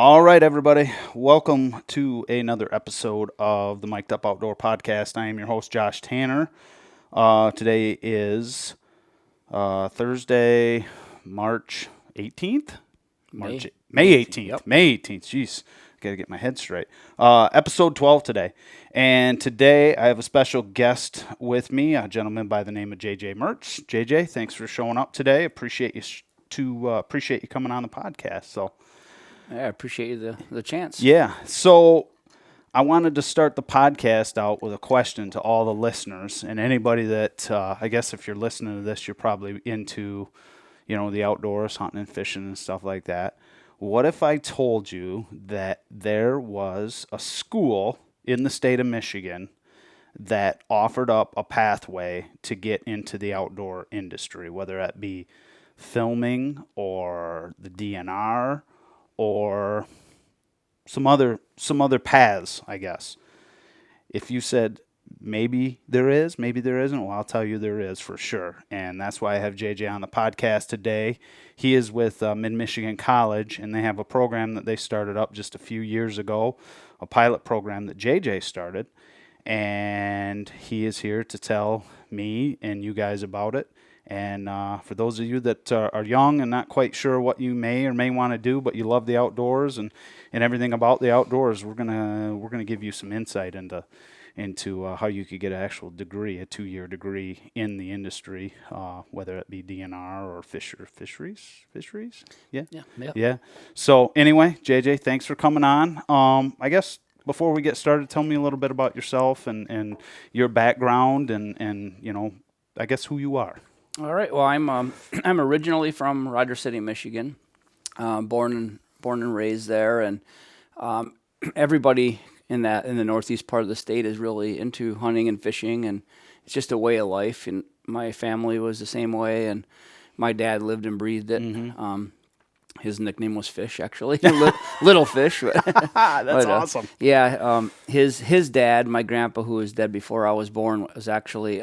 All right, everybody. Welcome to another episode of the Mic'd Up Outdoor Podcast. I am your host, Josh Tanner. Today is Thursday, March 18th? May 18th. Yep. May 18th. Jeez, got to get my head straight. Episode 12 today. And today I have a special guest with me, a gentleman by the name of JJ Mertz. JJ, thanks for showing up today. Appreciate you coming on the podcast. So. Yeah, I appreciate the chance. Yeah. So I wanted to start the podcast out with a question to all the listeners and anybody that, I guess if you're listening to this, you're probably into, the outdoors, hunting and fishing and stuff like that. What if I told you that there was a school in the state of Michigan that offered up a pathway to get into the outdoor industry, whether that be filming or the DNR or some other paths, I guess. If you said maybe there is, maybe there isn't, well, I'll tell you there is for sure. And that's why I have JJ on the podcast today. He is with Mid-Michigan College, and they have a program that they started up just a few years ago, a pilot program that JJ started. And he is here to tell me and you guys about it. And for those of you that are young and not quite sure what you may or may want to do, but you love the outdoors and everything about the outdoors, we're gonna give you some insight into how you could get an actual degree, a 2-year degree in the industry, whether it be DNR or fisheries. Yeah. So anyway, JJ, thanks for coming on. I guess before we get started, tell me a little bit about yourself and your background and I guess who you are. All right. Well, I'm originally from Rogers City, Michigan, born and raised there, and everybody in the northeast part of the state is really into hunting and fishing, and it's just a way of life. And my family was the same way, and my dad lived and breathed it. Mm-hmm. His nickname was Fish, actually, Little Fish. That's awesome. Yeah. His dad, my grandpa, who was dead before I was born, was actually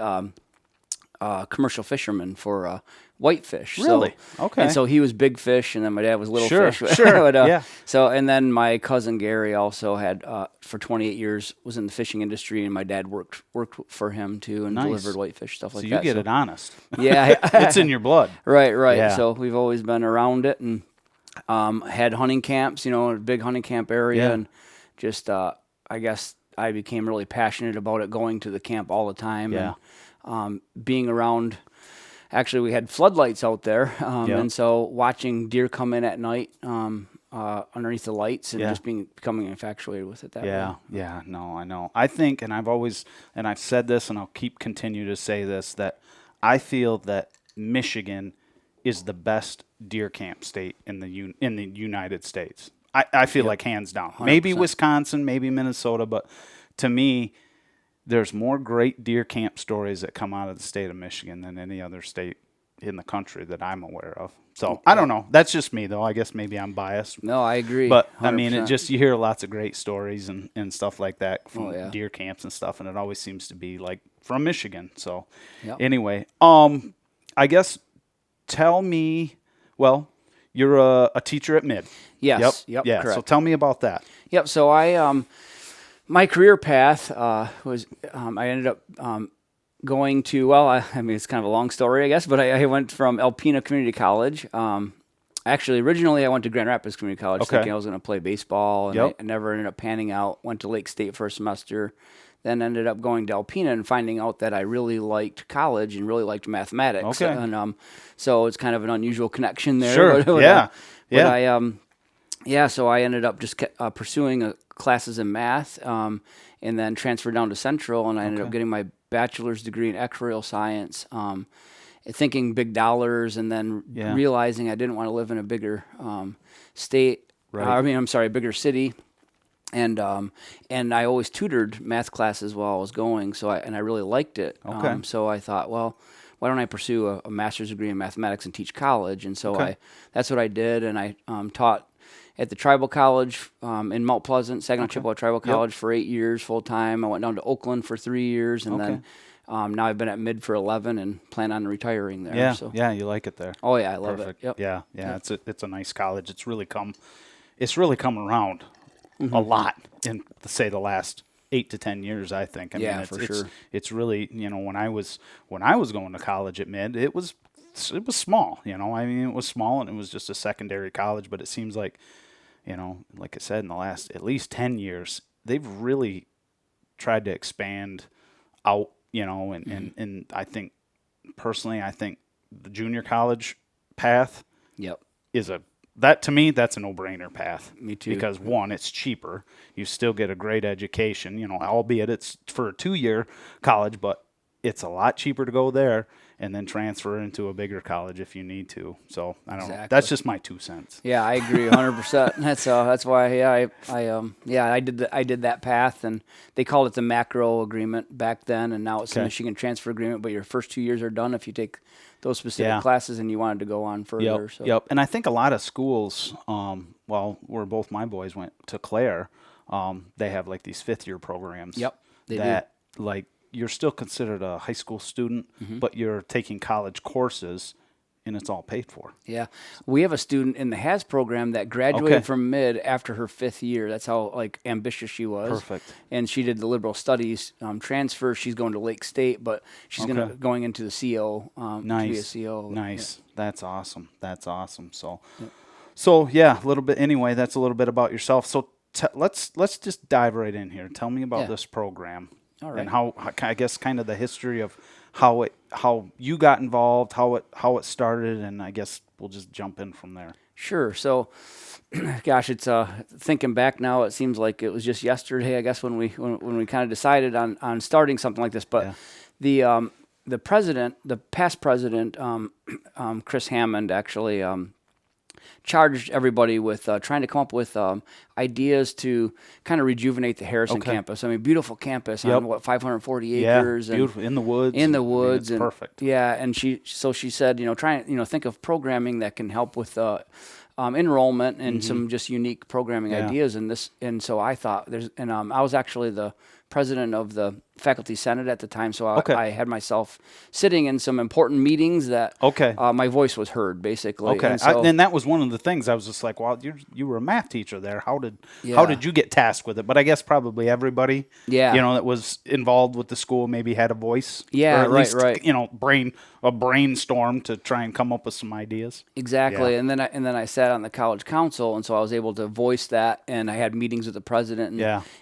commercial fisherman for whitefish. Really? So, okay. And so he was big fish, and then my dad was little fish. Sure. Yeah. So, and then my cousin Gary also had for 28 years was in the fishing industry, and my dad worked for him too and delivered whitefish stuff like that. So you get it honest. Yeah, it's in your blood. Right. Yeah. So we've always been around it and had hunting camps, a big hunting camp area, and just I guess I became really passionate about it, going to the camp all the time. Yeah. And, being around, actually we had floodlights out there, and so watching deer come in at night underneath the lights and just becoming infatuated with it that way. Yeah, no, I know. I think, and I've said this and I'll continue to say this, that I feel that Michigan is the best deer camp state in the United States. I feel like hands down. 100%. Maybe Wisconsin, maybe Minnesota, but to me, there's more great deer camp stories that come out of the state of Michigan than any other state in the country that I'm aware of. So I don't know. That's just me, though. I guess maybe I'm biased. No, I agree. But 100%. I mean, you hear lots of great stories and stuff like that from deer camps and stuff, and it always seems to be like from Michigan. So anyway, I guess tell me. Well, you're a teacher at Mid. Yes. Yep. Yeah. Correct. So tell me about that. Yep. So I my career path was I ended up going to, I mean, it's kind of a long story, I guess, but I went from Alpena Community College. Actually, originally I went to Grand Rapids Community College thinking I was going to play baseball, and I never ended up panning out. Went to Lake State for a semester, then ended up going to Alpena and finding out that I really liked college and really liked mathematics. Okay. And so it's kind of an unusual connection there. Sure. So I ended up just pursuing classes in math, and then transferred down to Central, and I ended up getting my bachelor's degree in actuarial science, thinking big dollars, and then realizing I didn't want to live in a bigger state. Right. Bigger city. And I always tutored math classes while I was going, I really liked it. Okay. So I thought, well, why don't I pursue a master's degree in mathematics and teach college? And so that's what I did, and I taught at the Tribal College in Mount Pleasant, Saginaw Chippewa Tribal College for 8 years full time. I went down to Oakland for 3 years, and then now I've been at Mid for 11 and plan on retiring there. Yeah, you like it there. Oh yeah, I love Perfect. it. Yep. Yeah. It's a nice college. It's really come it's really come around a lot in, say, the last 8 to 10 years, I think. I Yeah, mean, for sure. it's really, when I was going to college at Mid, it was small, I mean, it was small and it was just a secondary college, but it seems like, like I said, in the last at least 10 years, they've really tried to expand out, and I think personally, I think the junior college path Yep. is that to me, that's a no-brainer path. Me too. Because one, it's cheaper. You still get a great education, albeit it's for a 2-year college, but it's a lot cheaper to go there and then transfer into a bigger college if you need to. So I don't know. That's just my 2 cents. Yeah, I agree 100%. That's why I did that path, and they called it the macro agreement back then, and now it's the Michigan transfer agreement. But your first 2 years are done if you take those specific classes and you wanted to go on further. Yep. And I think a lot of schools, where both my boys went to Clare, they have like these 5th-year programs. Yep, they that do. Like you're still considered a high school student, but you're taking college courses, and it's all paid for. Yeah, we have a student in the HAS program that graduated from Mid after her 5th year. That's how ambitious she was. Perfect. And she did the liberal studies transfer. She's going to Lake State, but she's going into the CO. Nice. To be a CO. Nice. Yeah. That's awesome. So yeah, a little bit. Anyway, that's a little bit about yourself. So let's just dive right in here. Tell me about this program. All right. And how, I guess, kind of the history of how you got involved, how it started, and I guess we'll just jump in from there. Sure. So, gosh, it's thinking back now, it seems like it was just yesterday, I guess, when we kind of decided on starting something like this. But the past president, Chris Hammond, actually charged everybody with trying to come up with ideas to kind of rejuvenate the Harrison campus. I mean, beautiful campus on 540 acres, and beautiful in the woods. I mean, it's perfect. Yeah, and she said, think of programming that can help with enrollment and some just unique programming ideas. And so I thought I was actually the president of the faculty senate at the time, so I had myself sitting in some important meetings that my voice was heard, basically. Okay, and that was one of the things I was just like, well, you were a math teacher there. How did you get tasked with it? But I guess probably everybody, that was involved with the school maybe had a voice. Yeah, or at least, right. A brainstorm to try and come up with some ideas. Exactly, and then I sat on the college council, and so I was able to voice that, and I had meetings with the president,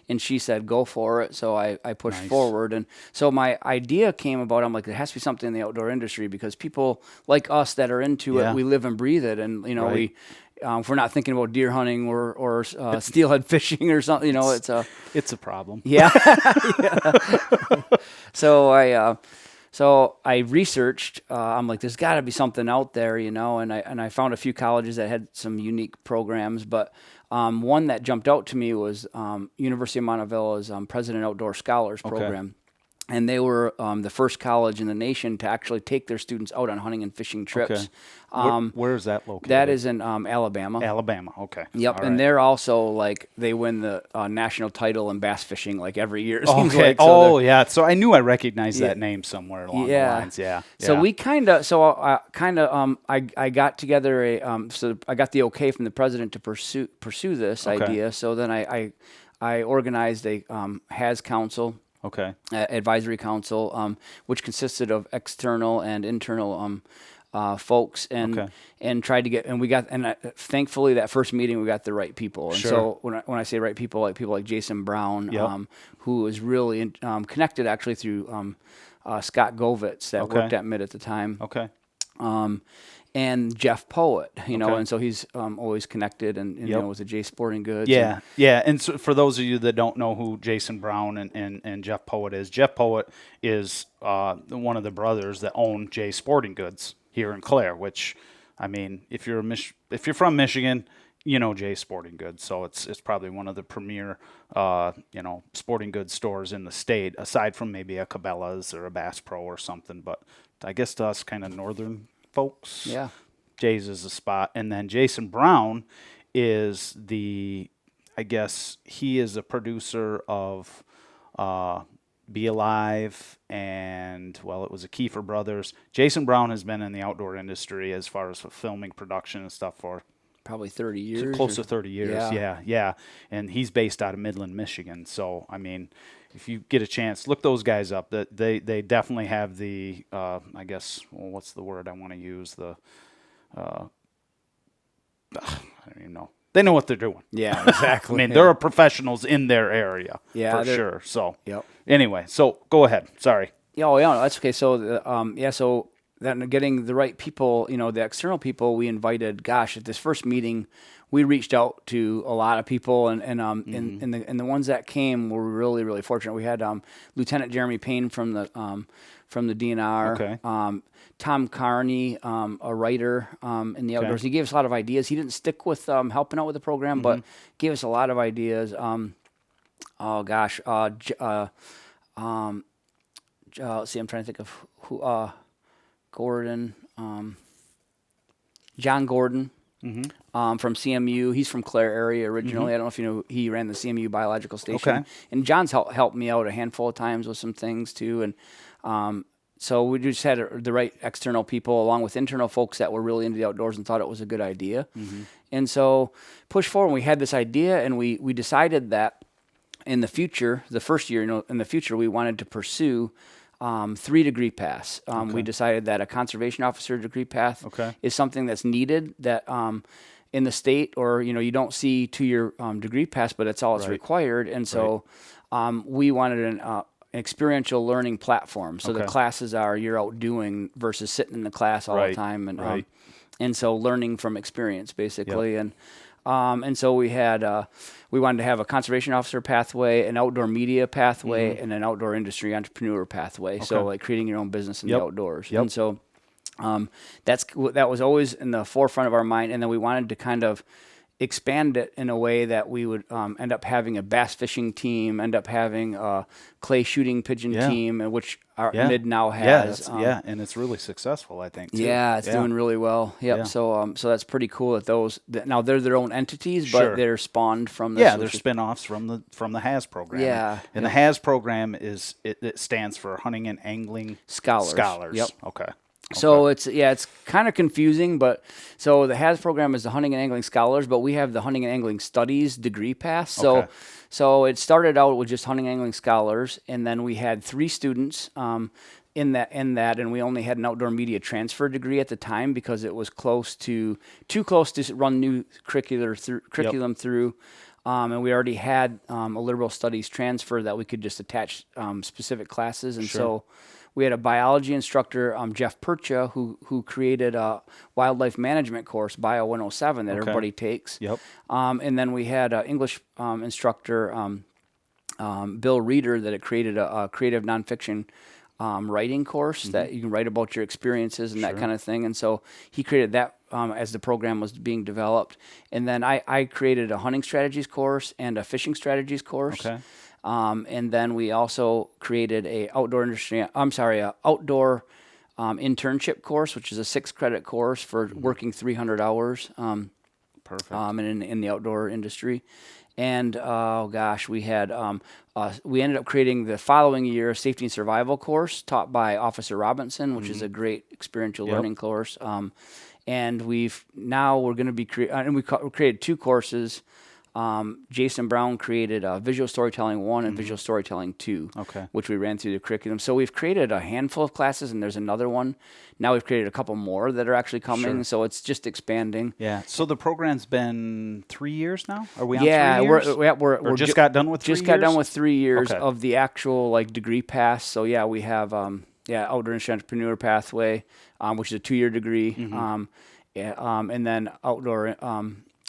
and she said, go for it. So I pushed forward, and so my idea came about. I'm like, there has to be something in the outdoor industry because people like us that are into it, we live and breathe it, and we. If we're not thinking about deer hunting or steelhead fishing or something, it's a problem. Yeah. So I researched. I'm like, there's got to be something out there, and I found a few colleges that had some unique programs, but one that jumped out to me was University of Montevilla's President Outdoor Scholars program. And they were the first college in the nation to actually take their students out on hunting and fishing trips. Where is that located? That is in Alabama. Alabama, okay. Yep, and they're also they win the national title in bass fishing every year. It seems like. So so I knew I recognized that name somewhere along the lines. Yeah. So we I got together so I got the okay from the president to pursue this idea. So then I organized a HAS council. Advisory council, which consisted of external and internal folks, and tried to get, and we got, and thankfully that first meeting we got the right people. And so when I say right people, like people like Jason Brown, who is really connected actually through Scott Govitz that worked at Mid at the time. And Jeff Poet, and so he's always connected and with the J Sporting Goods. And so for those of you that don't know who Jason Brown and Jeff Poet is one of the brothers that own J Sporting Goods here in Clare. Which, I mean, if you're from Michigan, J Sporting Goods. So it's probably one of the premier sporting goods stores in the state, aside from maybe a Cabela's or a Bass Pro or something. But I guess to us, kind of northern folks, Jay's is the spot. And then Jason Brown is he is a producer of Be Alive and, it was a Kiefer Brothers. Jason Brown has been in the outdoor industry as far as filming production and stuff for probably 30 years. Close to 30 years. Yeah. Yeah. And he's based out of Midland, Michigan. So, I mean, if you get a chance, look those guys up. They definitely have the, I guess, well, what's the word I want to use? I don't even know. They know what they're doing. Yeah, exactly. I mean, there are professionals in their area Yeah, for sure. So, Yep. anyway, so go ahead. Sorry. Oh, yeah, no, that's okay. So, so then getting the right people, the external people, we invited. Gosh, at this first meeting, we reached out to a lot of people, and the ones that came were really, really fortunate. We had Lieutenant Jeremy Payne from the DNR. Okay. Tom Carney, a writer in the outdoors. He gave us a lot of ideas. He didn't stick with helping out with the program, but gave us a lot of ideas. Let's see, I'm trying to think of who. Gordon, John Gordon from CMU. He's from Clare area originally. I don't know if you know, he ran the CMU biological station. Okay. And John's helped me out a handful of times with some things too. And so we just had the right external people along with internal folks that were really into the outdoors and thought it was a good idea. And so pushed forward, and we had this idea, and we decided that in the future, the first year, in the future, we wanted to pursue 3-degree paths. We decided that a conservation officer degree path is something that's needed, that in the state, or you don't see 2-year degree paths, but it's all it's required. And so we wanted an experiential learning platform. So the classes you're out doing versus sitting in the class all the time, and so learning from experience basically. And so we wanted to have a conservation officer pathway, an outdoor media pathway, and an outdoor industry entrepreneur pathway. So like creating your own business in the outdoors. And so that was always in the forefront of our mind. And then we wanted to kind of expand it in a way that we would end up having a bass fishing team, end up having a clay shooting pigeon team, which our MID now has. And it's really successful, I think, too. Yeah, it's doing really well. Yep. Yeah. So that's pretty cool that now they're their own entities, but they're spawned from this. Yeah, they're spin-offs from the HAS program. Yeah. And the HAS program it stands for Hunting and Angling Scholars. Yep. Okay. So it's kind of confusing, but so the HAS program is the Hunting and Angling Scholars, but we have the Hunting and Angling Studies degree path. So it started out with just Hunting and Angling Scholars, and then we had 3 students in that, and we only had an outdoor media transfer degree at the time because it was too close to run new curriculum through. And we already had a liberal studies transfer that we could just attach specific classes, and so we had a biology instructor, Jeff Percha, who created a wildlife management course, Bio 107, that everybody takes. Yep. And then we had an English instructor, Bill Reeder, that created a creative nonfiction writing course that you can write about your experiences and that kind of thing. And so he created that as the program was being developed. And then I created a hunting strategies course and a fishing strategies course. Okay. And then we also created a outdoor internship course, which is a 6-credit course for working 300 hours. Perfect. In the outdoor industry. And we had we ended up creating the following year a safety and survival course taught by Officer Robinson, which is a great experiential learning course. And we're going to be we created 2 courses. Jason Brown created Visual Storytelling 1 and Visual Storytelling 2, which we ran through the curriculum. So we've created a handful of classes, and there's another one. Now we've created a couple more that are actually coming, so it's just expanding. Yeah. So the program's been 3 years now? Are we on 3 years? We're just got done with 3 years? Just got done with 3 years of the actual degree path. So we have Outdoor Industry Entrepreneur Pathway, which is a 2-year degree, and then Outdoor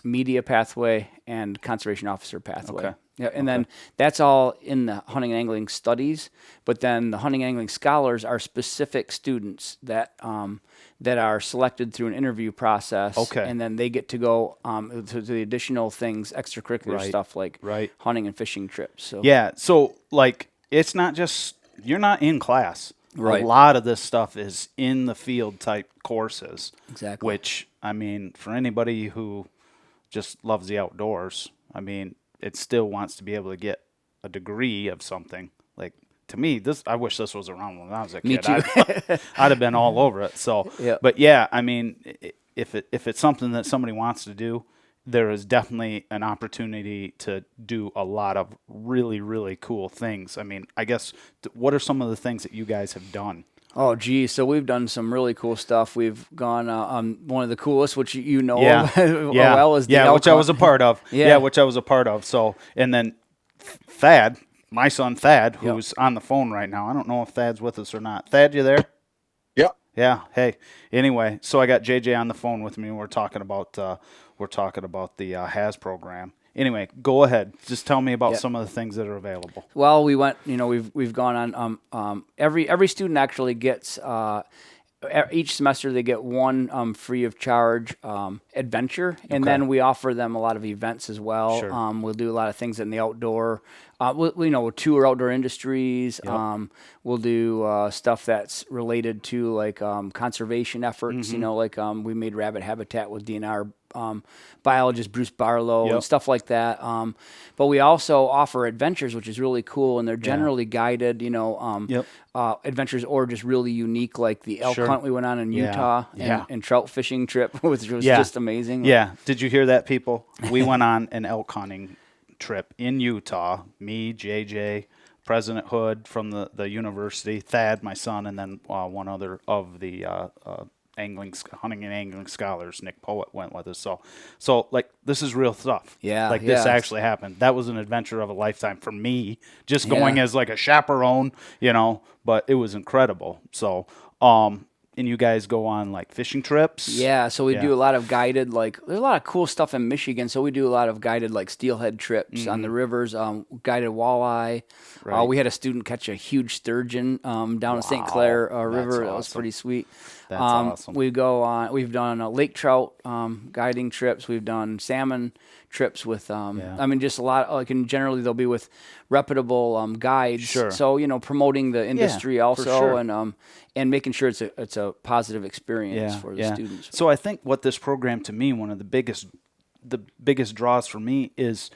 Media Pathway and Conservation Officer Pathway. Okay. Yeah, and then that's all in the Hunting and Angling Studies. But then the Hunting and Angling Scholars are specific students that are selected through an interview process. Okay. And then they get to go to the additional things, extracurricular stuff like hunting and fishing trips. So so it's not just you're not in class. Right. A lot of this stuff is in the field type courses. Exactly. Which for anybody who just loves the outdoors, it still wants to be able to get a degree of something. To me, I wish this was around when I was a kid. Me too. I'd have been all over it. So, but if it's something that somebody wants to do, there is definitely an opportunity to do a lot of really, really cool things. I mean, I guess what are some of the things that you guys have done? Oh, geez. So we've done some really cool stuff. We've gone on one of the coolest, which you know Yeah, of yeah, well, is the yeah, which I elk was a part of. Yeah. Yeah, which I was a part of. So, and then Thad, my son Thad, Yep. who's on the phone right now. I don't know if Thad's with us or not. Thad, you there? Yeah. Yeah. Hey. Anyway, so I got JJ on the phone with me. And we're talking about the HAS program. Anyway, go ahead. Just tell me about Yep. some of the things that are available. Well, we went. We've gone on. Every student actually gets. Each semester they get one free of charge adventure, and Okay. then we offer them a lot of events as well. Sure. We'll do a lot of things in the outdoor. We'll tour outdoor industries. Yep. We'll do stuff that's related to like conservation efforts. Mm-hmm. We made rabbit habitat with DNR biologist Bruce Barlow Yep. and stuff like that. But we also offer adventures, which is really cool, and they're generally guided. Yep. Adventures or just really unique, like the elk Sure. hunt we went on in Yeah. Utah Yeah. and trout fishing trip, which was Yeah. just amazing. Yeah. Did you hear that, people? We went on an elk hunting trip in Utah. Me, JJ, President Hood from the university, Thad, my son, and then one other of the hunting and angling scholars, Nick Poet, went with us. So like this is real stuff. Yeah, Like this yeah. actually happened. That was an adventure of a lifetime for me. Just going Yeah. as like a chaperone, but it was incredible. So, and you guys go on like fishing trips. Yeah, so we Yeah. do a lot of guided, like, there's a lot of cool stuff in Michigan. So we do a lot of guided, like, steelhead trips on the rivers, guided walleye. Mm-hmm. Right. We had a student catch a huge sturgeon down in St. Wow, Clair that's River. That was awesome. pretty sweet. That's awesome. We've done lake trout guiding trips. We've done salmon trips with, I mean, just a lot, like, and generally they'll be with reputable guides. Sure. So, promoting the industry for also sure. and making sure it's a positive experience for the students. So I think what this program, to me, one of the biggest draws for me is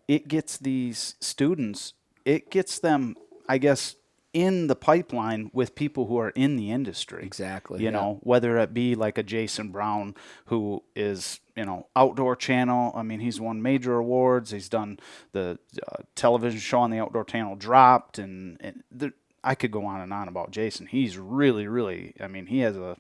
it gets these students, it gets them, I guess, in the pipeline with people who are in the industry. Exactly. You know, whether it be like a Jason Brown who is, Outdoor Channel. I mean, he's won major awards. He's done the television show on the Outdoor Channel, Dropped, and I could go on and on about Jason. He's really, really, I mean, he has a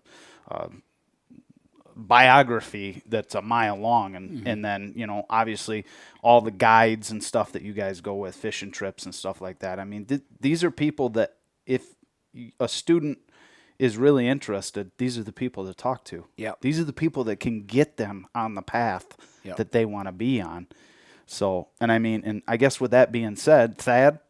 biography that's a mile long, and then obviously all the guides and stuff that you guys go with, fishing trips and stuff like that. I mean, these are people that if a student is really interested, these are the people to talk to. Yep. These are the people that can get them on the path Yep. that they want to be on. So, and I mean, and I guess with that being said, Thad,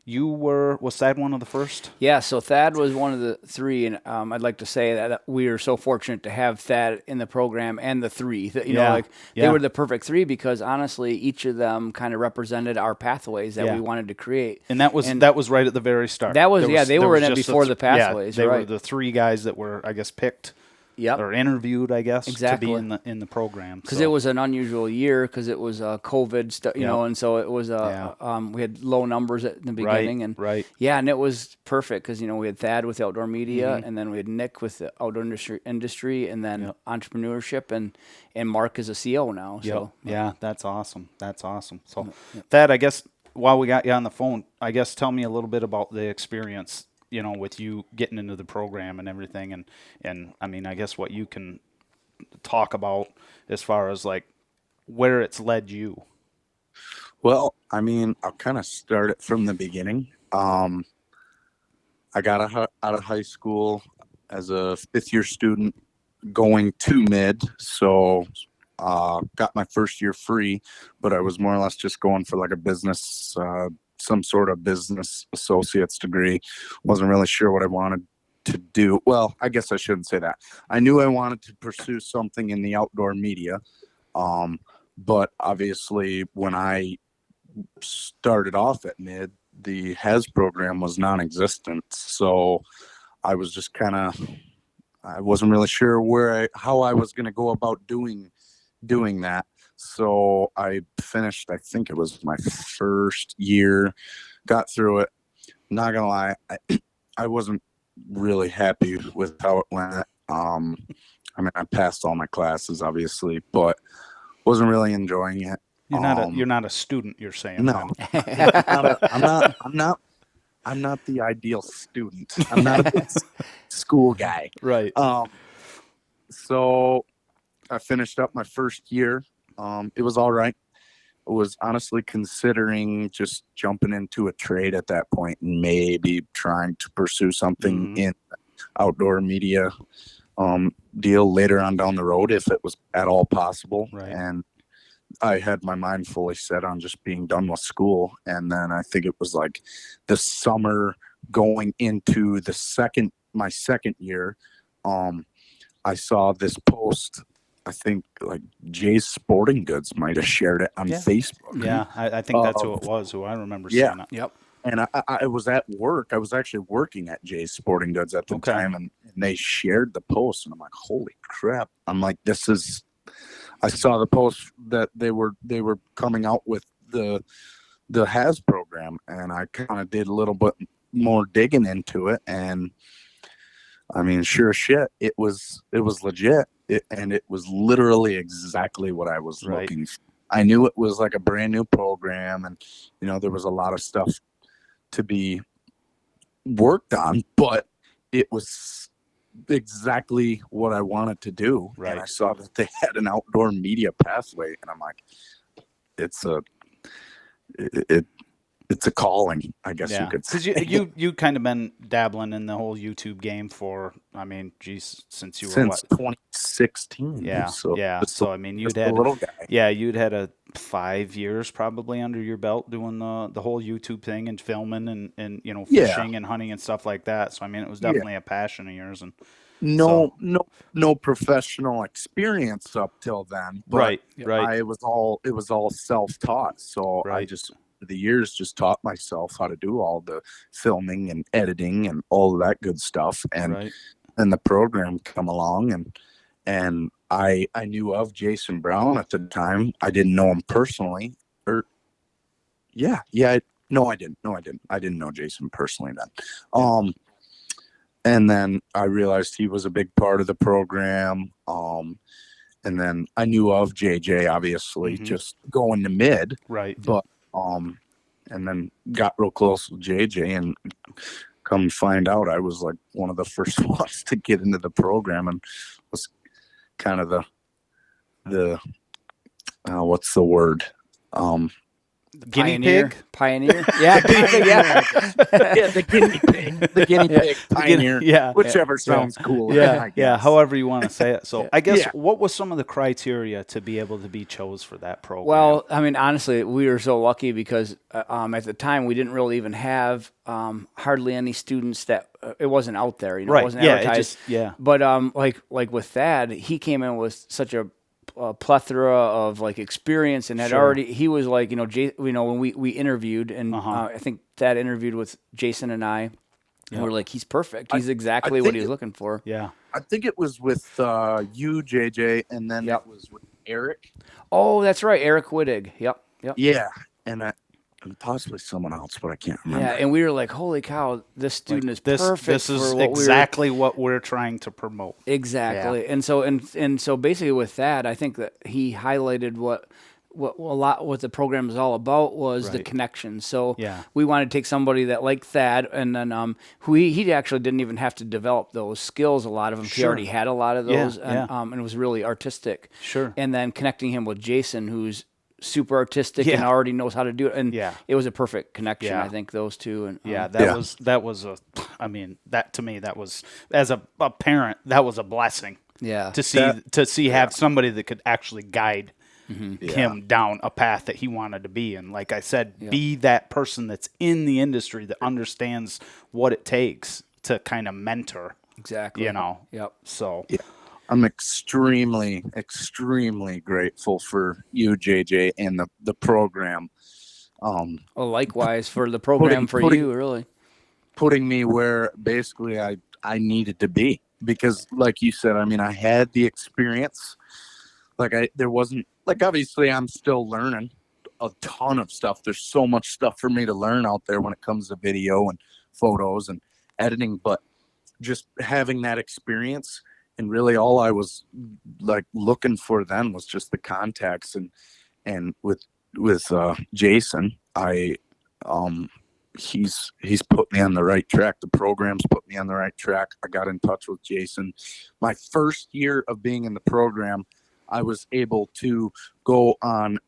was Thad one of the first? Yeah, so Thad was one of the three, and I'd like to say that we are so fortunate to have Thad in the program and the three. That, they were the perfect three because honestly, each of them kind of represented our pathways that we wanted to create. And that was right at the very start. That was, they were in it just before the pathways, they were right. the three guys that were, I guess, picked Yep. or interviewed, I guess, Exactly. to be in the program. Because it was an unusual year because it was COVID stuff, Yep. and so it was we had low numbers at the beginning, and right. yeah, and it was perfect because we had Thad with the outdoor media, and then we had Nick with the outdoor industry, and then entrepreneurship, and Mark is a CO now. So Yeah, that's awesome. That's awesome. So, Thad, I guess while we got you on the phone, I guess tell me a little bit about the experience, with you getting into the program and everything, and I mean, I guess what you can talk about as far as like where it's led you. Well, I mean, I'll kind of start it from the beginning. I got out of high school as a fifth-year student going to mid, so got my first year free, but I was more or less just going for like a business, some sort of business associate's degree. Wasn't really sure what I wanted to do. Well, I guess I shouldn't say that. I knew I wanted to pursue something in the outdoor media, but obviously when I started off at mid, the HAS program was non-existent, so I was just I wasn't really sure how I was going to go about doing that. So I finished, I think it was my first year, got through it. Not gonna lie, I wasn't really happy with how it went. I mean, I passed all my classes, obviously, but wasn't really enjoying it. You're not a student, you're saying. No, Then. I'm not the ideal student. I'm not a big school guy. Right. So I finished up my first year. It was all right. I was honestly considering just jumping into a trade at that point and maybe trying to pursue something in outdoor media deal later on down the road if it was at all possible. Right. And I had my mind fully set on just being done with school. And then I think it was like the summer going into my second year, I saw this post. I think like Jay's Sporting Goods might have shared it on Facebook. Yeah, I think that's who it was, who I remember seeing it. Yep. And I was at work. I was actually working at Jay's Sporting Goods at the time, and they shared the post, and I'm like, holy crap. I'm like, I saw the post that they were coming out with the HAS program, and I kind of did a little bit more digging into it, and I mean, sure as shit, it was legit. And it was literally exactly what I was looking for. I knew it was like a brand new program, and there was a lot of stuff to be worked on, but it was exactly what I wanted to do. Right. And I saw that they had an outdoor media pathway, and I'm like, it's a calling, I guess you could say. Because you kind of been dabbling in the whole YouTube game for, I mean, geez, since 2016. Yeah, So I mean, you'd had a little guy. Yeah, you'd had a 5 years probably under your belt doing the whole YouTube thing and filming and fishing and hunting and stuff like that. So I mean, it was definitely a passion of yours. And no professional experience up till then. But right. It was all self-taught. So I just, for the years, just taught myself how to do all the filming and editing and all of that good stuff. And then the program come along, and I knew of Jason Brown at the time. I didn't know him personally, I didn't know Jason personally then. And then I realized he was a big part of the program. And then I knew of JJ, obviously, just going to mid. Right. But and then got real close with JJ, and come find out I was like one of the first ones to get into the program, and was kind of the what's the word? Guinea pig? Pioneer. Yeah, the guinea pig pioneer. Whichever sounds cool. Yeah, however you want to say it. So I guess what was some of the criteria to be able to be chose for that program? Well, I mean, honestly, we were so lucky because at the time we didn't really even have hardly any students that it wasn't out there. It wasn't advertised. But like with Thad, he came in with such a plethora of like experience and had already, he was like, when we interviewed, and I think Thad interviewed with Jason and I, and we're like, he's perfect. He's exactly what he was looking for. Yeah. I think it was with you, JJ, and then it was with Eric. Oh, that's right. Eric Wittig. Yep. Yeah. And possibly someone else, but I can't remember. Yeah, and we were like, holy cow, this student is perfect. This is exactly what we're trying to promote. Exactly. Yeah. And so basically with that, I think that he highlighted what the program is all about was the connection. So we wanted to take somebody that like Thad, and then he actually didn't even have to develop those skills. A lot of them, he already had a lot of those, and it was really artistic. Sure. And then connecting him with Jason, who's super artistic and already knows how to do it, and it was a perfect connection. I think those two, and that was that to me, that was, as a parent, that was a blessing. Yeah, to see have somebody that could actually guide him down a path that he wanted to be in. Like I said, be that person that's in the industry that understands what it takes to kind of mentor. Exactly. Yep. So. Yeah. I'm extremely, extremely grateful for you, JJ, and the program. Likewise for the program you, really. Putting me where basically I needed to be. Because like you said, I mean, I had the experience. There wasn't, obviously I'm still learning a ton of stuff. There's so much stuff for me to learn out there when it comes to video and photos and editing. But just having that experience and really all I was like looking for then was just the contacts. And with Jason, he's put me on the right track. The program's put me on the right track. I got in touch with Jason. My first year of being in the program, I was able to go on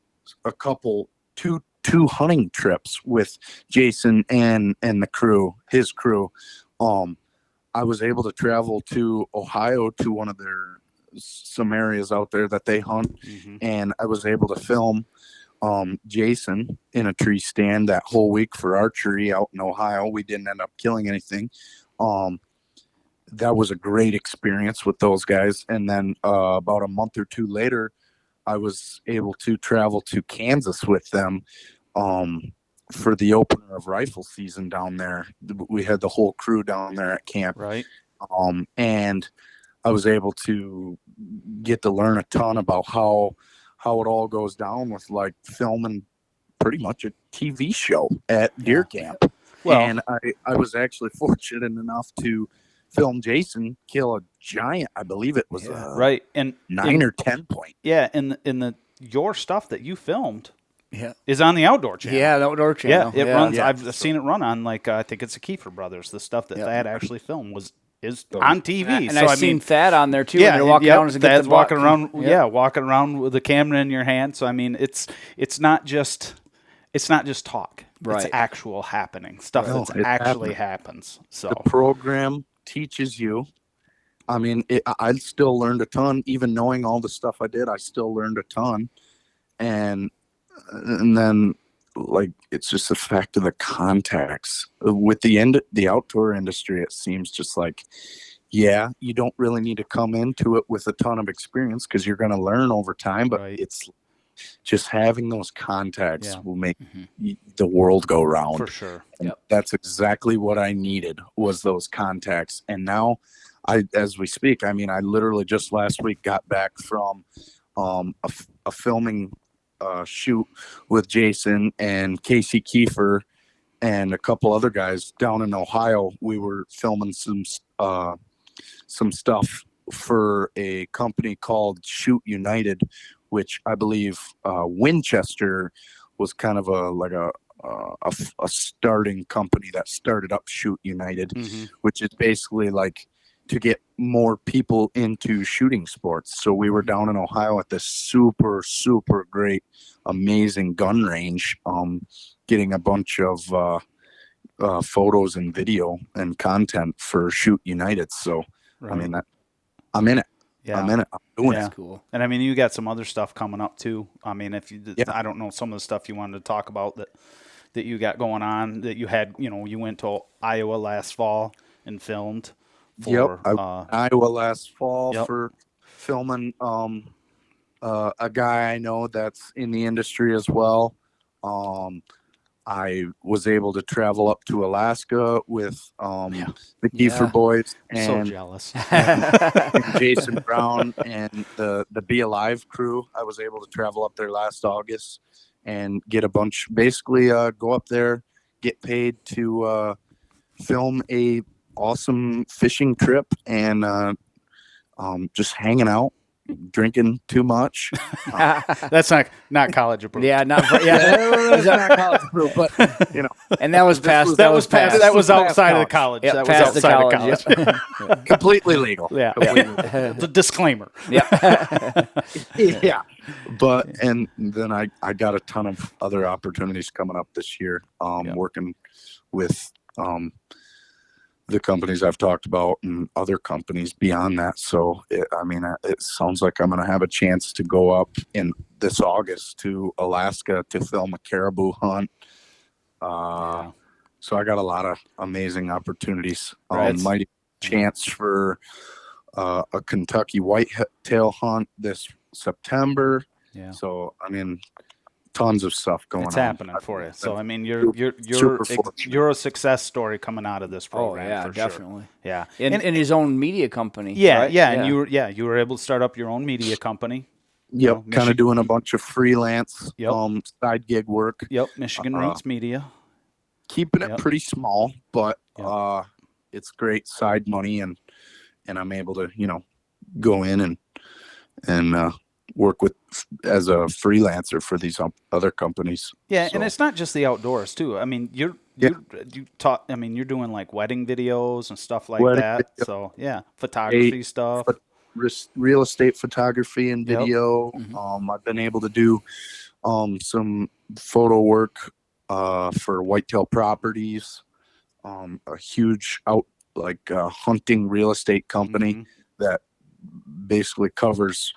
a couple two hunting trips with Jason and the crew, his crew. I was able to travel to Ohio to one of their some areas out there that they hunt, and I was able to film Jason in a tree stand that whole week for archery out in Ohio. We didn't end up killing anything. That was a great experience with those guys. And then about a month or two later, I was able to travel to Kansas with them for the opener of rifle season down there. We had the whole crew down there at camp. Right. And I was able to get to learn a ton about how it all goes down with like filming pretty much a TV show at deer camp. Well, and I was actually fortunate enough to film Jason kill a giant. I believe it was right, and 9 or 10 point. Yeah, in your stuff that you filmed is on the Outdoor Channel. Yeah, the Outdoor Channel. Yeah, it runs. I've seen it run on like I think it's the Kiefer Brothers. The stuff that Thad actually filmed is on TV. And so I've seen Thad on there too. Yeah, when they're walking around. Thad's walking around. Yeah, walking around with the camera in your hand. So I mean, it's not just talk. Right. It's actual happening stuff that actually happens. So the program teaches you. I mean, I still learned a ton. Even knowing all the stuff I did, I still learned a ton. And then, like, it's just the fact of the contacts with the outdoor industry. It seems just like, you don't really need to come into it with a ton of experience because you're going to learn over time. But it's just having those contacts will make the world go round. For sure. That's exactly what I needed was those contacts. And now, as we speak, I mean, I literally just last week got back from a filming shoot with Jason and Casey Kiefer and a couple other guys down in Ohio. We were filming some stuff for a company called Shoot United, which I believe Winchester was kind of a starting company that started up Shoot United, which is basically like to get more people into shooting sports. So we were down in Ohio at this super, super great, amazing gun range, getting a bunch of photos and video and content for Shoot United. So, I mean, I'm in it. Yeah. I'm in it. I'm doing it. That's cool. And I mean, you got some other stuff coming up too. I mean, I don't know some of the stuff you wanted to talk about that you got going on that you had, you went to Iowa last fall and filmed. I went to Iowa last fall for filming a guy I know that's in the industry as well. I was able to travel up to Alaska with the Kiefer boys and so jealous. and Jason Brown and the Be Alive crew. I was able to travel up there last August and get basically go up there, get paid to film a awesome fishing trip and just hanging out, drinking too much. That's not college approved. Yeah, not college approved, but and that was past. That was outside of the college. Yep, that was outside of college. Yep. Completely legal. Yeah. The disclaimer. Yeah. Yeah. But and then I got a ton of other opportunities coming up this year. Working with the companies I've talked about and other companies beyond that. So, it sounds like I'm going to have a chance to go up in this August to Alaska to film a caribou hunt. So I got a lot of amazing opportunities. Mighty chance for a Kentucky whitetail hunt this September. Yeah. So, I mean, tons of stuff going on. It's happening for you. So I mean, you're a success story coming out of this program. Oh yeah, for definitely. Sure. Yeah, and his own media company. Yeah, right? And you were able to start up your own media company. Yep, kind of doing a bunch of freelance side gig work. Yep, Michigan Roots Media. Keeping it pretty small, but it's great side money, and I'm able to go in and work with as a freelancer for these other companies. Yeah, So, and it's not just the outdoors too. I mean, yeah, you taught. I mean, you're doing like wedding videos and stuff like wedding that. video, So yeah, a photography stuff. pho- real estate photography and Yep. video. Mhm. I've been able to do some photo work for whitetail properties. A huge hunting real estate company Hmm. that basically covers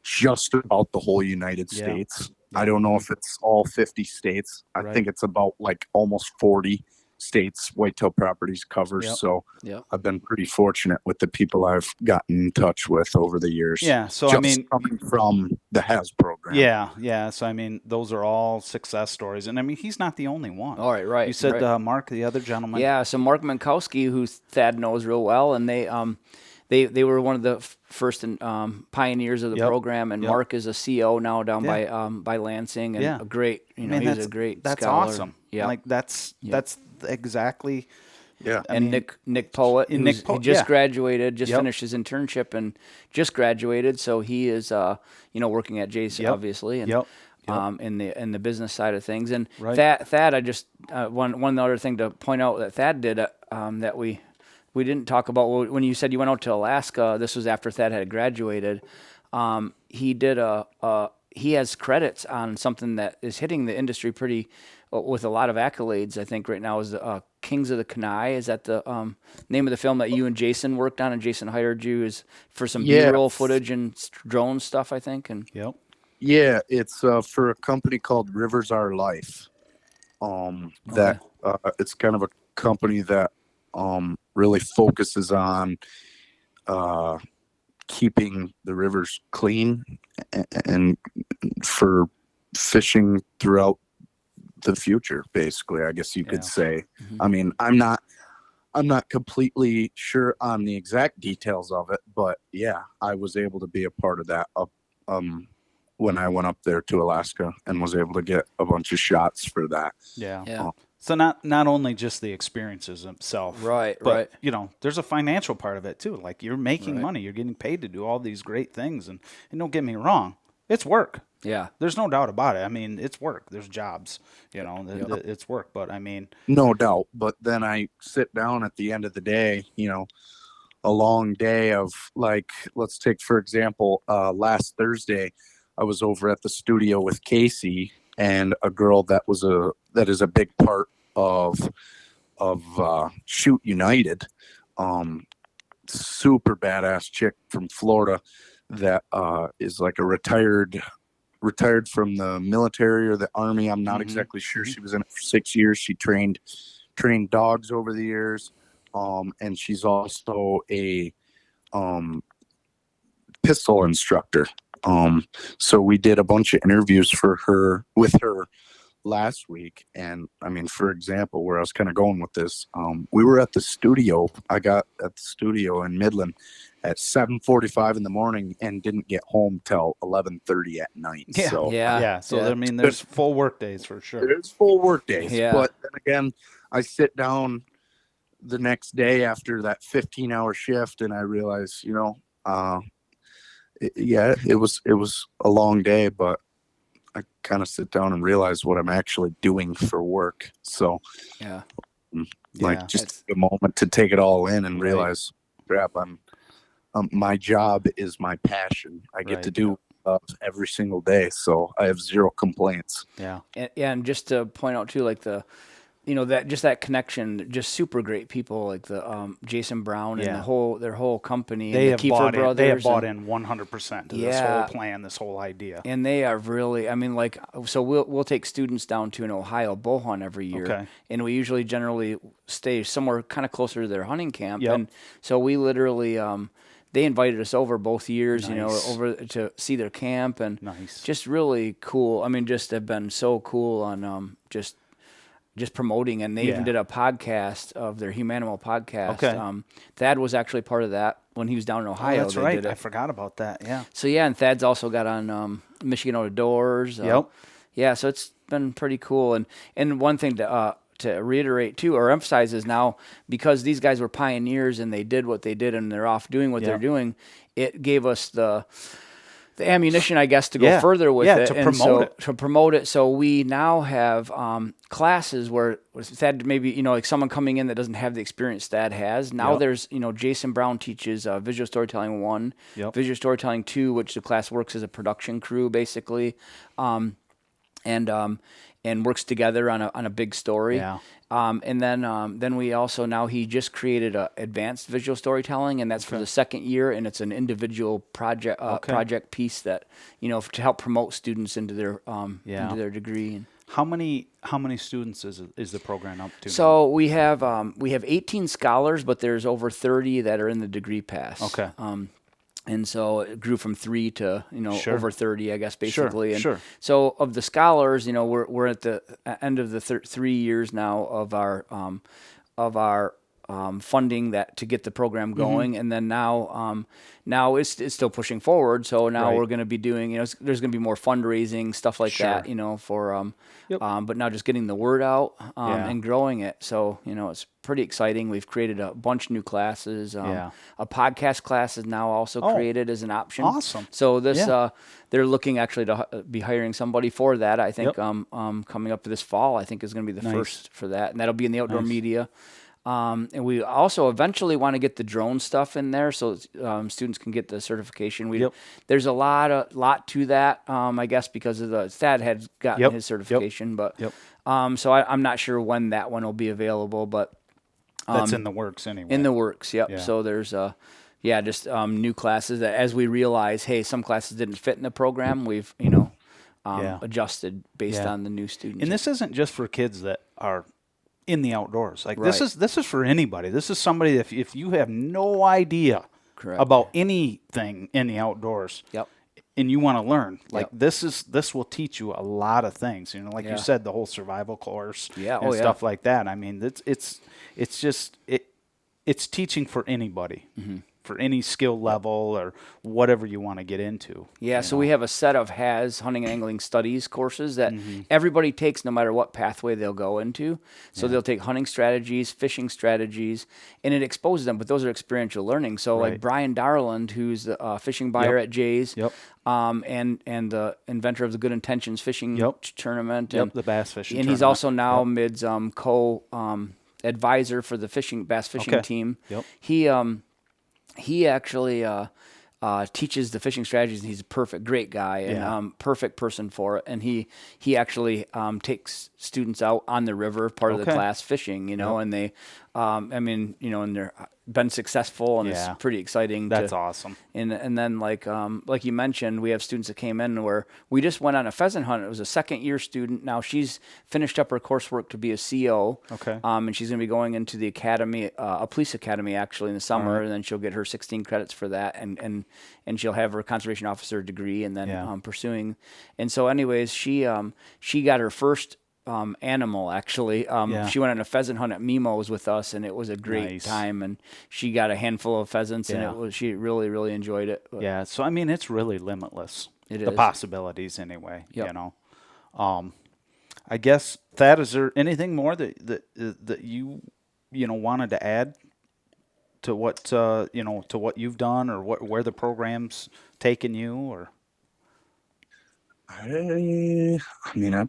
just about the whole United Yeah. States. I Yeah. don't know if it's all 50 states. I Right. think it's about like almost 40 states whitetail properties covers. Yep. So Yep. I've been pretty fortunate with the people I've gotten in touch with over the years. Yeah. So I Just mean, coming from the HAS program. yeah, yeah. So I mean, those are all success stories, and I mean, he's not the only one. All right, right, You said right. Mark, the other gentleman. Yeah, so Mark Minkowski, who Thad knows real well, and they were one of the first pioneers of the Yep. program. And Yep. Mark is a CO now down Yeah. by Lansing, and Yeah. a great, I he mean, was a great that's scholar. awesome. Yeah, Like that's exactly. Yeah. I and mean, Nick Poet, and who's Nick Poet, he just yeah. graduated, just Yep. finished his internship, and just graduated. So he is, working at Jason, Yep. obviously, and Yep. Yep. in the business side of things. And Right. Thad, I just one other thing to point out that Thad did that we didn't talk about when you said you went out to Alaska. This was after Thad had graduated. He did he has credits on something that is hitting the industry pretty with a lot of accolades. I think right now is the Kings of the Kenai. Is that the name of the film that you and Jason worked on, and Jason hired you is for some Yeah. B-roll footage and drone stuff, I think. And Yep. Yeah, it's for a company called Rivers Our Life. That it's kind of a company that really focuses on keeping the rivers clean and for fishing throughout the future. Basically, I guess you could Yeah. say. Mhm. I mean, I'm not completely sure on the exact details of it, but yeah, I was able to be a part of that when I went up there to Alaska and was able to get a bunch of shots for that. Yeah. yeah, So not only just the experiences themselves, right, but right. there's a financial part of it too. Like you're making Right. money, you're getting paid to do all these great things, and don't get me wrong, it's work. Yeah, There's no doubt about it. I mean, it's work. There's jobs, Yep. it's work. But I mean, No doubt. But then I sit down at the end of the day, a long day of like, let's take, for example, last Thursday, I was over at the studio with Casey and a girl that is a big part of Shoot United. Super badass chick from Florida that is like a retired from the military or the army. I'm not Mhm. exactly sure. She was in it for 6 years. She trained dogs over the years. And she's also a pistol instructor. So we did a bunch of interviews with her last week. And I mean, for example, where I was kind of going with this, we were at the studio. I got at the studio in Midland at 7:45 in the morning and didn't get home till 11:30 at night. yeah, So yeah. So yeah. I mean, there's full work days for sure. there's full work days. Yeah. But then again, I sit down the next day after that 15-hour shift and I realize, it was a long day, but I kind of sit down and realize what I'm actually doing for work. So yeah, Yeah. just take a moment to take it all in and Right. realize, crap, my job is my passion. I get Right. to do every single day. So I have zero complaints. Yeah. and just to point out too, like that connection, just super great people, like the Jason Brown and Yeah. their whole company, They and have the Kiefer bought in. brothers. They have bought and, in 100% to this Yeah. whole plan, this whole idea. And they are really, I mean, like, so we'll take students down to an Ohio bow hunt every year, Okay. and we usually generally stay somewhere kind of closer to their hunting camp. Yep. And so we literally, they invited us over both years, Nice. over to see their camp, and Nice. just really cool. I mean, just have been so cool on just promoting, and they Yeah. even did a podcast of their Humanimal podcast. Okay. Thad was actually part of that when he was down in Ohio. Oh, that's they right. did it. I forgot about that. Yeah. So yeah, and Thad's also got on Michigan Outdoors. Yep. Yeah, so it's been pretty cool. And one thing to to reiterate too, or emphasize, is now because these guys were pioneers and they did what they did and they're off doing what they're doing, it gave us the ammunition, I guess, to go further with it. To promote it. So we now have classes where Thad, maybe, like someone coming in that doesn't have the experience Thad has. Now there's, Jason Brown teaches Visual Storytelling 1, Visual Storytelling 2, which the class works as a production crew, basically. And works together on a big story. Yeah. And then we also, now he just created a advanced visual storytelling, and that's for the second year, and it's an individual project piece that, to help promote students into their degree. And How many students is the program up to? so we have 18 scholars, but there's over 30 that are in the degree pass. Okay. And so it grew from 3 to over 30, I guess, basically. Sure. And so of the scholars, we're at the end of the 3 years now of our funding that to get the program going, and then now it's still pushing forward. So now we're going to be doing, there's going to be more fundraising stuff like that, for but now just getting the word out and growing it. So it's pretty exciting. We've created a bunch of new classes. A podcast class is now also created as an option. Awesome. So this they're looking actually to be hiring somebody for that. I think coming up this fall, I think is going to be the first for that, and that'll be in the outdoor media. And we also eventually want to get the drone stuff in there so students can get the certification. There's a lot to that, I guess, because of the Thad had gotten his certification, but so I'm not sure when that one will be available, but that's in the works anyway. In the works, Yeah. So there's just new classes that, as we realize, hey, some classes didn't fit in the program, we've adjusted based on the new students. And this isn't just for kids that are in the outdoors. Like this is for anybody. This is somebody if you have no idea about anything in the outdoors, and you want to learn, like this will teach you a lot of things. Like you said, the whole survival course and stuff like that. I mean, it's teaching for anybody. For any skill level or whatever you want to get into. So we have a set of hunting and angling studies courses that everybody takes no matter what pathway they'll go into. So they'll take hunting strategies, fishing strategies, and it exposes them, but those are experiential learning. So like Brian Darland, who's the fishing buyer at Jay's, and the inventor of the Good Intentions fishing tournament. And, the bass fishing and tournament. he's also now Mid's advisor for the bass fishing team. He actually teaches the fishing strategies, and he's a great guy and perfect person for it. And he actually takes students out on the river, part of the class fishing, and they, and they're been successful, and it's pretty exciting. That's awesome. And then like you mentioned, we have students that came in where we just went on a pheasant hunt. It was a second year student. Now she's finished up her coursework to be a CO. And she's going to be going into the academy, a police academy actually in the summer, and then she'll get her 16 credits for that, and she'll have her conservation officer degree, and then pursuing. And so anyways, she got her first animal actually. She went on a pheasant hunt at Mimo's with us, and it was a great time, and she got a handful of pheasants, and she really, really enjoyed it. But so I mean, it's really limitless. The Possibilities anyway. I guess, Thad, is there anything more that you wanted to add to what to what you've done, or where the program's taken you, or? I mean, I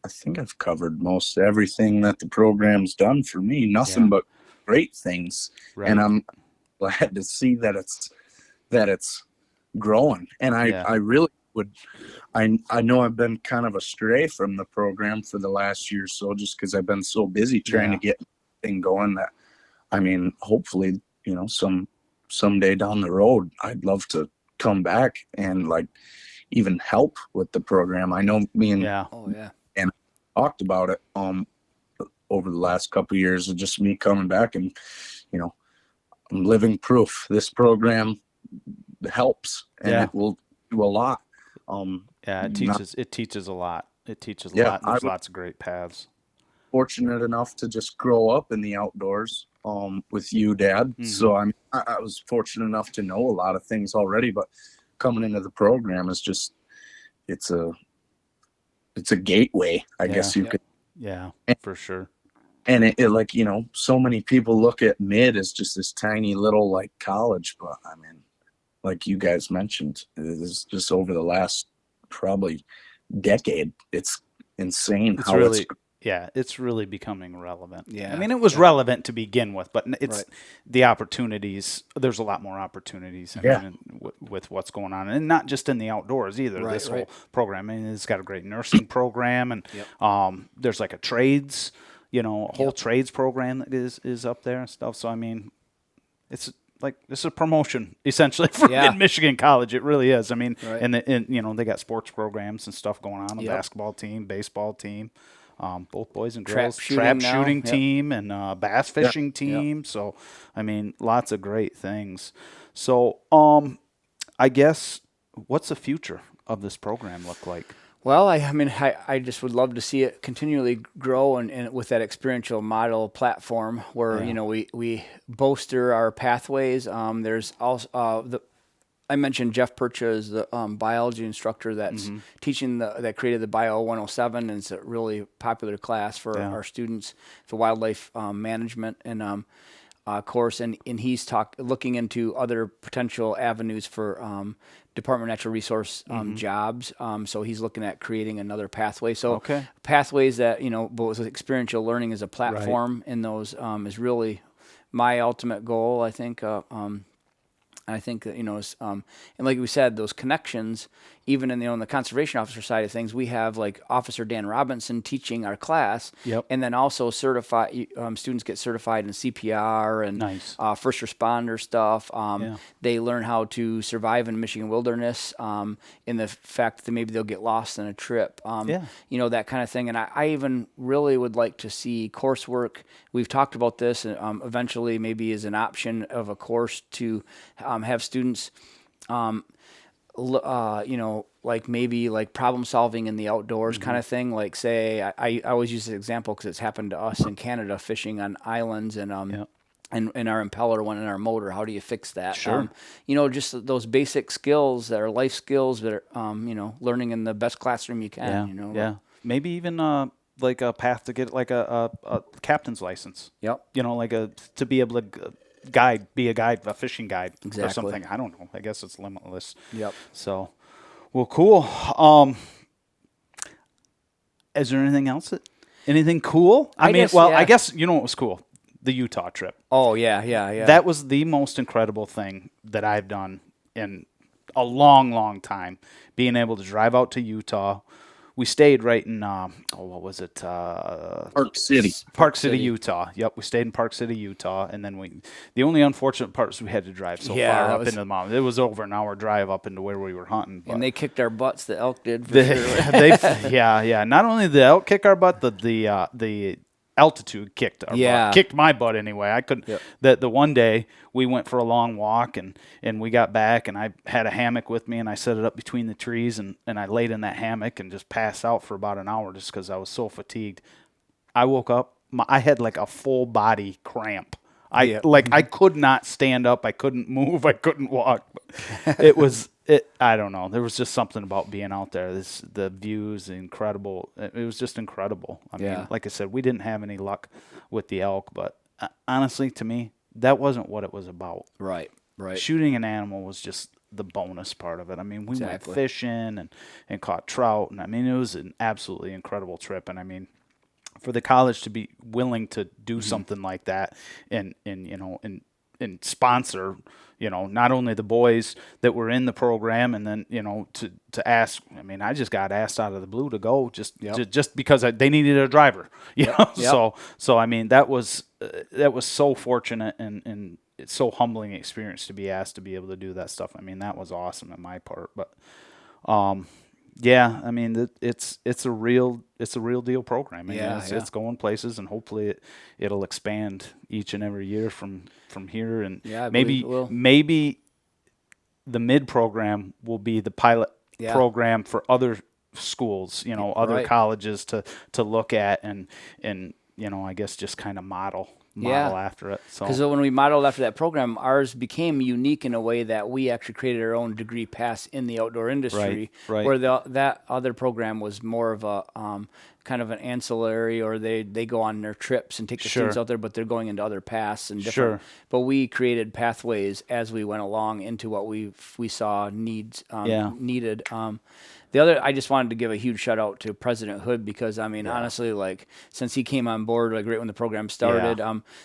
think I've covered most everything that the program's done for me. Nothing but great things, and I'm glad to see that it's growing. And I really would. I know I've been kind of astray from the program for the last year or so, just because I've been so busy trying to get thing going. That, I mean, hopefully, someday down the road, I'd love to come back and even help with the program. I know me and and talked about it over the last couple of years of just me coming back, and I'm living proof this program helps, and it will do a lot. It teaches a lot. There's lots of great paths. Fortunate enough to just grow up in the outdoors with you, Dad. So I was fortunate enough to know a lot of things already, but coming into the program is just it's a gateway, I guess you could. For sure. and it like, so many people look at mid as just this tiny little like college, but I mean, like you guys mentioned, it is just over the last probably decade, it's insane It's how really, yeah, it's really becoming relevant. I Yeah. mean, it was relevant to begin with, but it's Right. the opportunities. There's a lot more opportunities. I Yeah. mean, with what's going on, and not just in the outdoors either. Right, This right. whole program, I mean, it's got a great nursing program, and Yep. there's like a trades, a whole trades program that is up there and stuff. So I mean, it's like this is a promotion essentially for Yeah. Mid-Michigan College. It really is. I mean, Right. and they got sports programs and stuff going on. A Yep. basketball team, baseball team, both boys and Trap girls, shooting trap now. shooting Yep. team, and bass fishing team. So I mean, lots of great things. So I guess what's the future of this program look like? Well, I mean, I just would love to see it continually grow and with that experiential model platform where, we bolster our pathways. There's also I mentioned Jeff Percha is the biology instructor that's teaching that created the Bio 107, and it's a really popular class for our students for wildlife management and course, and he's looking into other potential avenues for Department of Natural Resource jobs. So he's looking at creating another pathway. So pathways that both with experiential learning as a platform in those is really my ultimate goal. I think. I think that and like we said, those connections, even in the conservation officer side of things, we have like Officer Dan Robinson teaching our class, and then also students get certified in CPR and Nice. First responder stuff. They learn how to survive in Michigan wilderness, in the fact that maybe they'll get lost in a trip, that kind of thing. And I even really would like to see coursework. We've talked about this, eventually maybe as an option of a course to have students, like maybe like problem solving in the outdoors kind of thing. Like say, I always use this example because it's happened to us in Canada fishing on islands and and our impeller went in our motor. How do you fix that? Sure. Just those basic skills that are life skills that are, learning in the best classroom you can. Yeah. Maybe even like a path to get like a captain's license. Yep. Like to be able to be a guide, a fishing guide or something. I don't know. I guess it's limitless. Yep. So, well, cool. Is there anything else? Anything cool? I guess you know what was cool? The Utah trip. Oh yeah. That was the most incredible thing that I've done in a long, long time. Being able to drive out to Utah. We stayed right in, what was it? Park City. Park City, Utah. Yep, we stayed in Park City, Utah, and then the only unfortunate part was we had to drive so far up into the mountains. It was over an hour drive up into where we were hunting. And they kicked our butts. The elk did. For sure. Yeah. Not only did the elk kick our butt, the altitude kicked our butt. Kicked my butt anyway. I couldn't. Yep. The one day we went for a long walk and we got back and I had a hammock with me and I set it up between the trees and I laid in that hammock and just passed out for about an hour just because I was so fatigued. I woke up. I had like a full body cramp. I could not stand up. I couldn't move. I couldn't walk. I don't know. There was just something about being out there. The views, incredible. It was just incredible. I mean, like I said, we didn't have any luck with the elk, but honestly, to me, that wasn't what it was about. Right. Shooting an animal was just the bonus part of it. I mean, we went fishing and caught trout, and I mean, it was an absolutely incredible trip. And I mean, for the college to be willing to do something like that and sponsor, not only the boys that were in the program and then, to ask, I mean, I just got asked out of the blue to go just because they needed a driver, So, I mean, that was so fortunate and it's so humbling experience to be asked to be able to do that stuff. I mean, that was awesome on my part, but, yeah, I mean it's a real deal program. I mean, it's going places, and hopefully it'll expand each and every year from here. And maybe the mid program will be the pilot program for other schools, other colleges to look at and I guess just kind of model model after it. So Because when we modeled after that program, ours became unique in a way that we actually created our own degree pass in the outdoor industry, right. where that other program was more of a kind of an ancillary, or they go on their trips and take the students out there, but they're going into other paths and different. But we created pathways as we went along into what we saw needed. The other, I just wanted to give a huge shout out to President Hood, because I mean, honestly, like since he came on board, like right when the program started,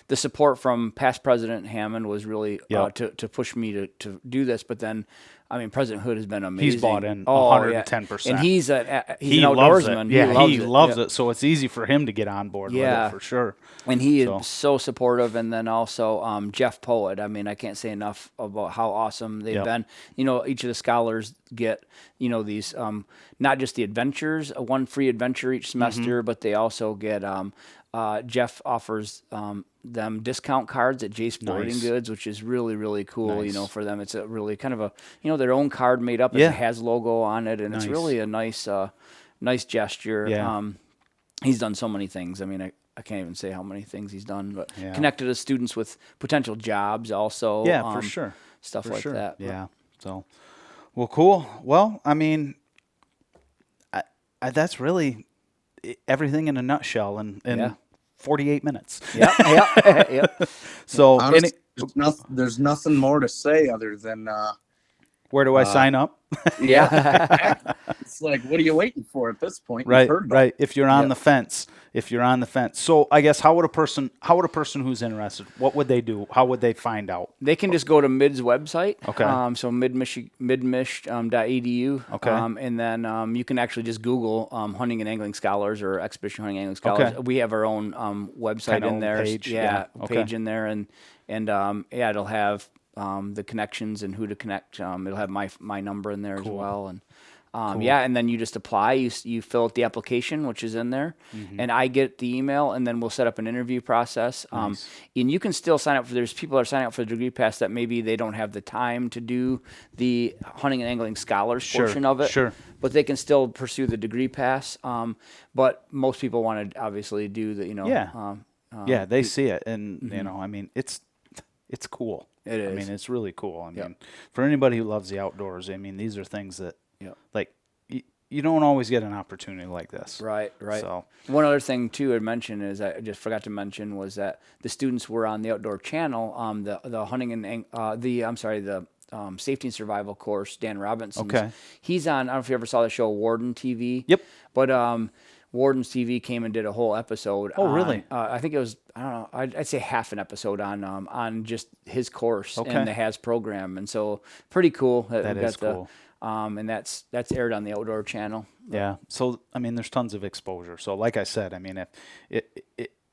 the support from past President Hammond was really to push me to do this. But then, I mean, President Hood has been amazing. He's bought in 110%. And he's an loves outdoorsman. it. Yeah, he loves it. So it's easy for him to get on board with it for sure. And he is so supportive. And then also Jeff Poet. I mean, I can't say enough about how awesome they've been. You know, each of the scholars get, you know, these not just the adventures, one free adventure each semester, but they also get Jeff offers them discount cards at J Sporting Goods, which is really, really cool. You know, for them, it's a really kind of a, you know, their own card made up. It has logo on it, and it's really a nice gesture. He's done so many things. I mean, I can't even say how many things he's done, but connected us students with potential jobs also. Yeah, for sure. Stuff like that. Yeah. So, well, cool. Well, I mean, that's really everything in a nutshell in 48 minutes. Yeah. So honestly, there's nothing more to say other than where do I sign up? It's like, what are you waiting for at this point? Right. If you're on the fence, So I guess how would a person who's interested, what would they do? How would they find out? They can just go to MID's website. Okay. So midmich.edu. Okay. And then you can actually just Google hunting and angling scholars or expedition hunting and angling scholars. Okay. We have our own website in there. Page. Page in there, and it'll have the connections and who to connect. It'll have my number in there as well, and and then you just apply. You fill out the application, which is in there, and I get the email, and then we'll set up an interview process. And you can still sign up for. There's people that are signing up for the degree pass that maybe they don't have the time to do the hunting and angling scholars portion of it. Sure. But they can still pursue the degree pass. But most people want to obviously do the they see it, and you know, I mean, it's cool. It is. I mean, it's really cool. I mean, for anybody who loves the outdoors, I mean, these are things that, like, you don't always get an opportunity like this. Right. So one other thing too I'd mention is I just forgot to mention was that the students were on the outdoor channel, the hunting and the safety and survival course. Dan Robinson's. Okay. He's on. I don't know if you ever saw the show Warden TV. Yep. But Warden's TV came and did a whole episode. Oh, really? I think it was, I don't know, I'd say half an episode on just his course and the HAS program. And so pretty cool. That is cool. And that's aired on the Outdoor Channel. Yeah. So, I mean, there's tons of exposure. So, like I said, I mean,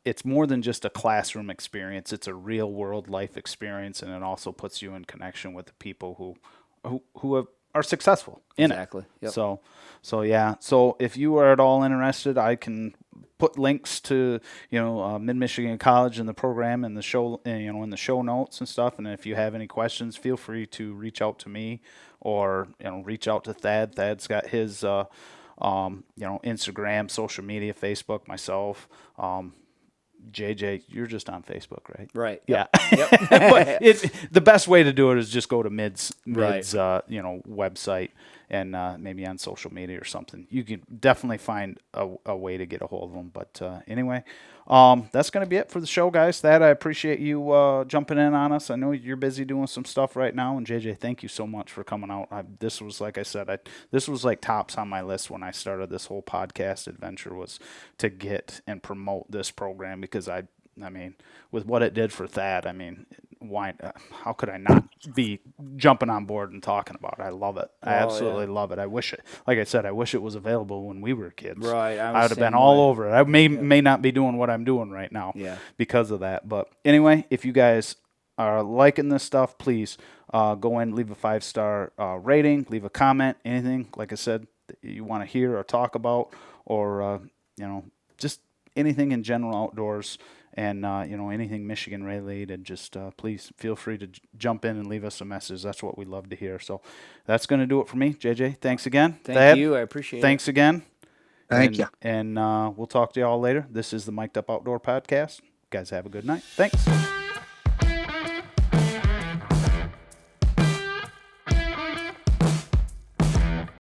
it's more than just a classroom experience. It's a real world life experience, and it also puts you in connection with the people who are successful in it. Exactly. Yep. So yeah. So if you are at all interested, I can put links to Mid Michigan College and the program and the show, in the show notes and stuff. And if you have any questions, feel free to reach out to me or reach out to Thad. Thad's got his Instagram, social media, Facebook, myself. JJ, you're just on Facebook, right? Right. Yeah. Yep. But the best way to do it is just go to Mid's website and maybe on social media or something. You can definitely find a way to get a hold of them. But anyway, that's going to be it for the show, guys. Thad, I appreciate you jumping in on us. I know you're busy doing some stuff right now. And JJ, thank you so much for coming out. This was, like I said, this was like tops on my list when I started this whole podcast adventure, was to get and promote this program, because I mean, with what it did for Thad, I mean, how could I not be jumping on board and talking about it? I love it. I absolutely love it. I wish it, like I said, I wish it was available when we were kids. Right. I would have been all over it. I may not be doing what I'm doing right now because of that. But anyway, if you guys are liking this stuff, please go in, leave a 5-star rating, leave a comment, anything, like I said, that you want to hear or talk about, or, just anything in general outdoors. And, anything Michigan related, just please feel free to jump in and leave us a message. That's what we love to hear. So that's going to do it for me. JJ, thanks again. Thank you. I appreciate it. Thanks again. Thank you. And we'll talk to you all later. This is the Mic'd Up Outdoor Podcast. guys have a good night. Thanks.